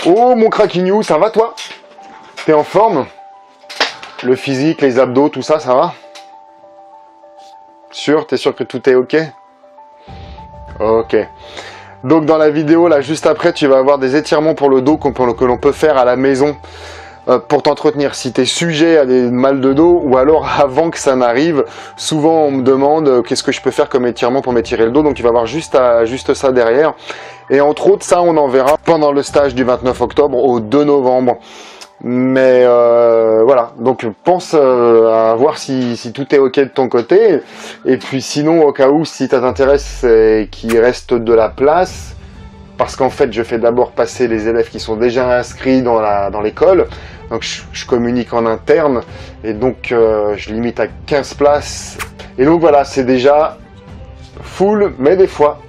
Oh mon Craquignou, ça va toi? T'es en forme? Le physique, les abdos, tout ça, ça va? Sûr? T'es sûr que tout est ok? Ok. Donc dans la vidéo, là, juste après, tu vas avoir des étirements pour le dos que l'on peut faire à la maison pour t'entretenir. Si tu es sujet à des mal de dos ou alors avant que ça n'arrive, souvent on me demande qu'est-ce que je peux faire comme étirement pour m'étirer le dos. Donc tu vas voir juste ça derrière. Et entre autres, ça, on en verra pendant le stage du 29 octobre au 2 novembre. Mais voilà, donc pense à voir si tout est ok de ton côté. Et puis sinon, au cas où, si ça t'intéresse et qu'il reste de la place, parce qu'en fait, je fais d'abord passer les élèves qui sont déjà inscrits dans l'école. Donc je communique en interne et donc je limite à 15 places. Et donc voilà, c'est déjà full, mais des fois,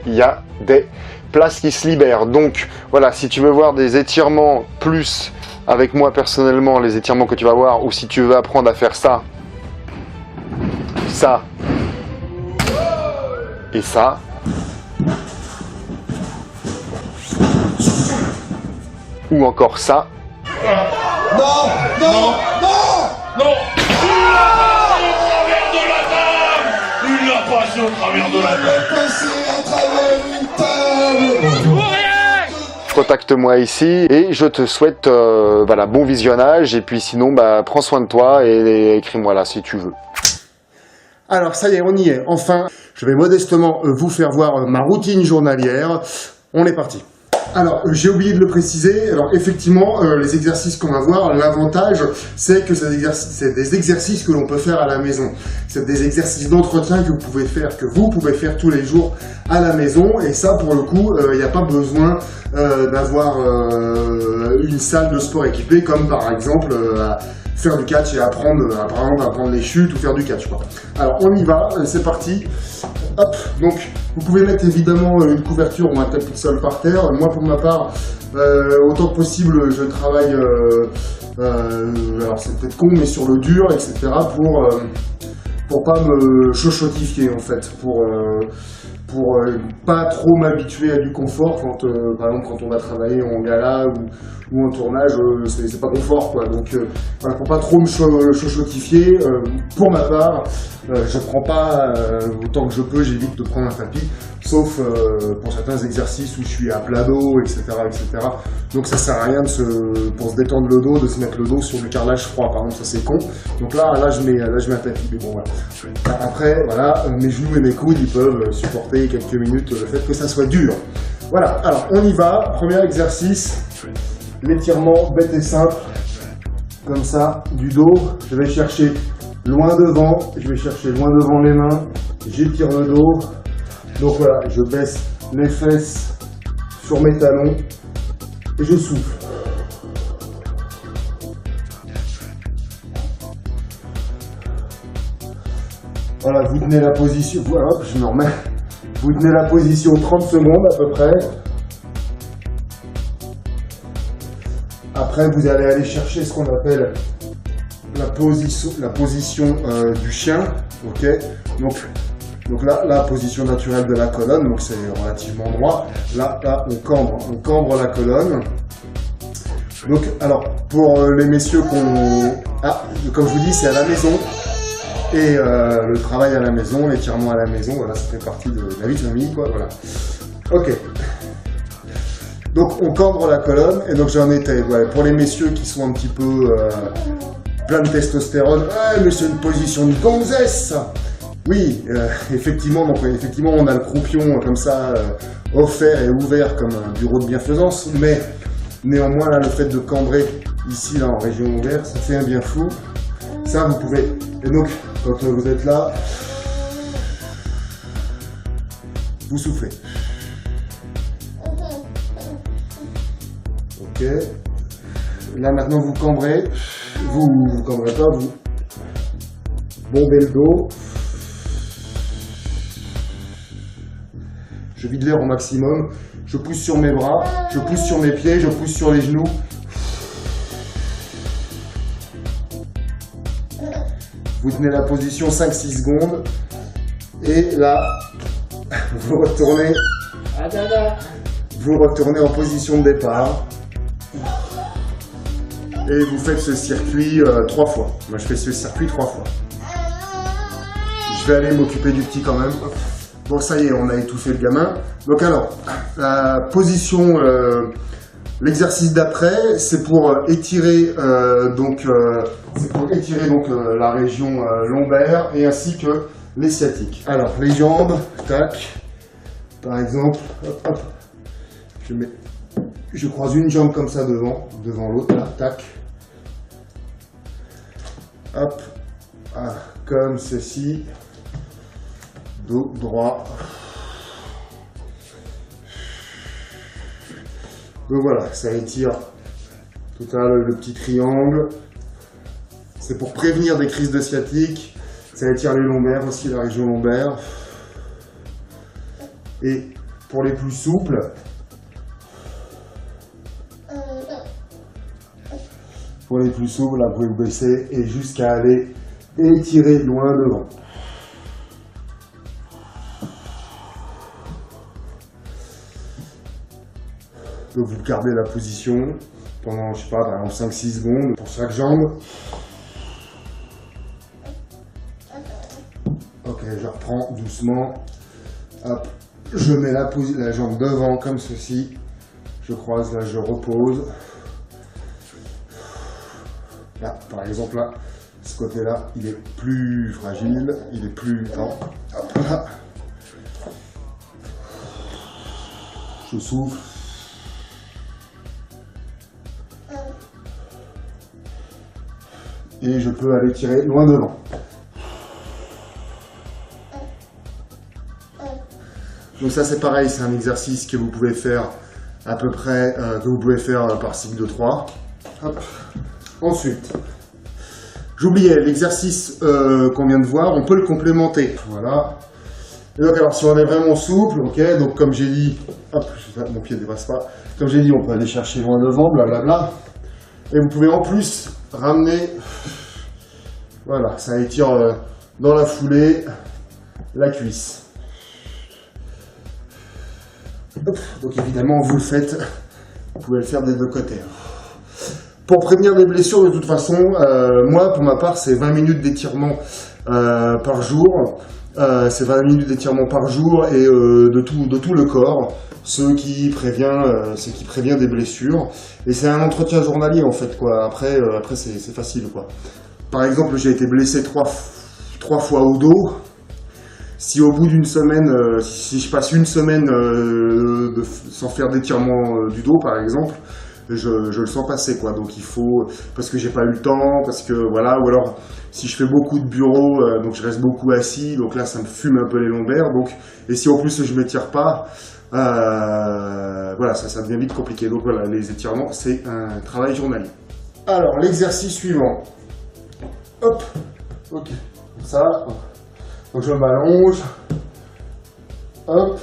il y a des places qui se libèrent. Donc voilà, si tu veux voir des étirements plus avec moi personnellement, les étirements que tu vas voir, ou si tu veux apprendre à faire ça, ça et ça, ou encore ça. Non, non, non, non. Il l'a passé au travers de la table. Il l'a passé au travers de la table. passé à travers une table. Contacte-moi ici et je te souhaite voilà, bon visionnage. Et puis sinon, bah, prends soin de toi et écris-moi là si tu veux. Alors ça y est, on y est. Enfin, je vais modestement vous faire voir ma routine journalière. On est parti. Alors, j'ai oublié de le préciser, alors effectivement, les exercices qu'on va voir, l'avantage, c'est que c'est des exercices que l'on peut faire à la maison. C'est des exercices d'entretien que vous pouvez faire tous les jours à la maison, et ça, pour le coup, il n'y a pas besoin d'avoir une salle de sport équipée, comme par exemple faire du catch et apprendre les chutes ou faire du catch, quoi. Alors, on y va, c'est parti. Hop, donc vous pouvez mettre évidemment une couverture ou un tapis de sol par terre. Moi pour ma part, autant que possible, je travaille, alors c'est peut-être con, mais sur le dur, etc. pour pas me chochotifier en fait, pour pas trop m'habituer à du confort quand, par exemple, quand on va travailler en gala ou en tournage, c'est pas confort, quoi. Donc, voilà, pour pas trop me chochotifier, pour ma part, je prends pas, autant que je peux, j'évite de prendre un tapis, sauf pour certains exercices où je suis à plat dos, etc., etc. Donc, ça sert à rien pour se détendre le dos, de se mettre le dos sur du carrelage froid, par exemple, ça c'est con. Donc là, je mets un tapis, mais bon, voilà. Après, voilà, mes genoux et mes coudes, ils peuvent supporter quelques minutes le fait que ça soit dur. Voilà, alors on y va. Premier exercice, l'étirement bête et simple, comme ça, du dos. Je vais chercher loin devant les mains, j'étire le dos. Donc voilà, je baisse les fesses sur mes talons et je souffle. Voilà, vous tenez la position, voilà, je me remets. Vous tenez la position 30 secondes à peu près. Après, vous allez aller chercher ce qu'on appelle la position du chien. Ok. Donc là, la position naturelle de la colonne, donc c'est relativement droit. Là, on cambre la colonne. Donc, alors, pour les messieurs comme je vous dis, c'est à la maison. Et le travail à la maison, l'étirement à la maison, voilà, ça fait partie de la vie de famille, quoi, voilà. Ok. Donc on cambre la colonne, et donc j'en étais, voilà, pour les messieurs qui sont un petit peu plein de testostérone, mais c'est une position de gonzesse, ça. Oui, effectivement, on a le croupion comme ça, offert et ouvert comme un bureau de bienfaisance, mais néanmoins, là, le fait de cambrer ici, là, en région ouverte, ça fait un bien fou. Ça, vous pouvez. Et donc, quand vous êtes là, vous soufflez. Ok. Là, maintenant, vous cambrez. Vous cambrez pas, vous bombez le dos. Je vide l'air au maximum. Je pousse sur mes bras, je pousse sur mes pieds, je pousse sur les genoux. Vous tenez la position 5-6 secondes. Et là, vous retournez en position de départ. Et vous faites ce circuit 3 fois. Moi, je fais ce circuit 3 fois. Je vais aller m'occuper du petit quand même. Bon, ça y est, on a étouffé le gamin. Donc alors, la position, l'exercice d'après, c'est pour étirer la région lombaire et ainsi que les sciatiques. Alors, les jambes, tac. Par exemple, hop, hop. Je croise une jambe comme ça devant l'autre, là, tac. Hop, ah, comme ceci. Dos droit. Donc voilà, ça étire tout à l'heure le petit triangle. C'est pour prévenir des crises de sciatique. Ça étire les lombaires aussi, la région lombaire. Et pour les plus souples, là, vous pouvez vous baisser et jusqu'à aller étirer loin devant. Donc vous gardez la position pendant, je sais pas, par exemple 5-6 secondes pour chaque jambe. Ok, je reprends doucement. Hop, je mets la jambe devant comme ceci. Je croise, là je repose. Là, par exemple, là, ce côté-là, il est plus fragile, il est plus lent. Hop là. Je souffle. Et je peux aller tirer loin devant. Donc ça c'est pareil, c'est un exercice que vous pouvez faire à peu près, par cycle de 3. Hop. Ensuite, j'oubliais l'exercice qu'on vient de voir, on peut le complémenter. Voilà. Et donc alors si on est vraiment souple, ok, donc comme j'ai dit, hop, mon pied ne dépasse pas. Comme j'ai dit, on peut aller chercher loin devant, blablabla. Et vous pouvez en plus ramener, voilà, ça étire dans la foulée la cuisse. Hop, donc évidemment, vous le faites, vous pouvez le faire des deux côtés. Pour prévenir des blessures, de toute façon, moi, pour ma part, c'est 20 minutes d'étirement par jour. C'est 20 minutes d'étirement par jour et de tout le corps, ce qui prévient des blessures. Et c'est un entretien journalier en fait, quoi. Après c'est facile, quoi. Par exemple, j'ai été blessé 3 fois au dos. Si au bout d'une semaine, si je passe une semaine sans faire d'étirement du dos, par exemple, je le sens passer, quoi. Donc il faut, parce que j'ai pas eu le temps, parce que voilà, ou alors si je fais beaucoup de bureau, donc je reste beaucoup assis, donc là ça me fume un peu les lombaires, donc, et si en plus je m'étire pas, voilà, ça devient vite compliqué. Donc voilà, les étirements, c'est un travail journalier. Alors, l'exercice suivant. Hop, ok, ça, donc je m'allonge, hop,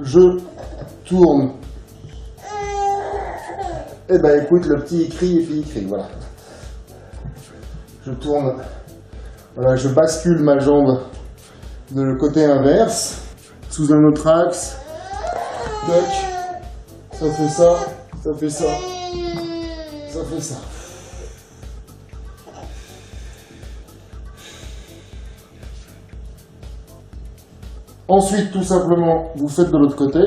je tourne. Eh ben écoute, le petit il crie et puis il crie, voilà. Je tourne, voilà, je bascule ma jambe de le côté inverse, sous un autre axe. Tac, ça fait ça, ça fait ça, ça fait ça. Ensuite, tout simplement, vous faites de l'autre côté.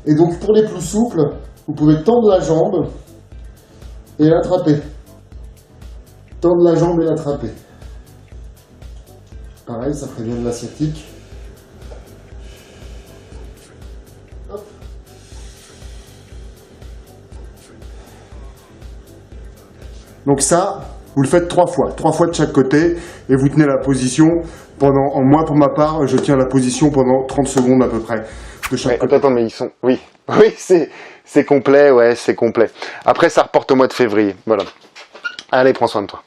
Et donc, pour les plus souples, vous pouvez tendre la jambe et l'attraper. Tendre la jambe et l'attraper. Pareil, ça prévient de la sciatique. Hop. Donc ça, vous le faites 3 fois de chaque côté, et vous tenez la position pendant, moi pour ma part, je tiens la position pendant 30 secondes à peu près. De chaque côté. Attends, mais ils sont, oui, c'est complet, ouais, c'est complet. Après, ça reporte au mois de février, voilà. Allez, prends soin de toi.